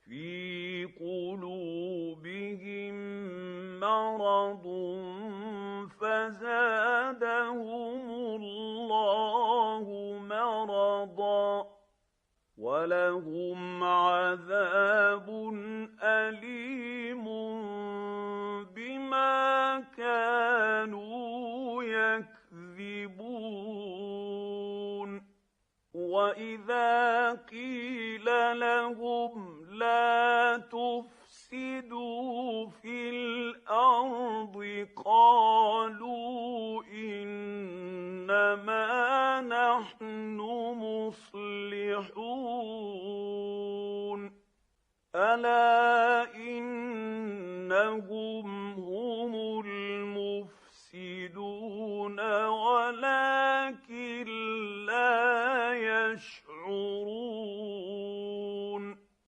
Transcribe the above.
في قلوبهم مرض فزادهم الله مرضا ولهم عذاب أليم بما كانوا يكذبون. وإذا قيل لهم لا تفسدوا في الأرض قالوا إنما نحن مصلحون ألا إنهم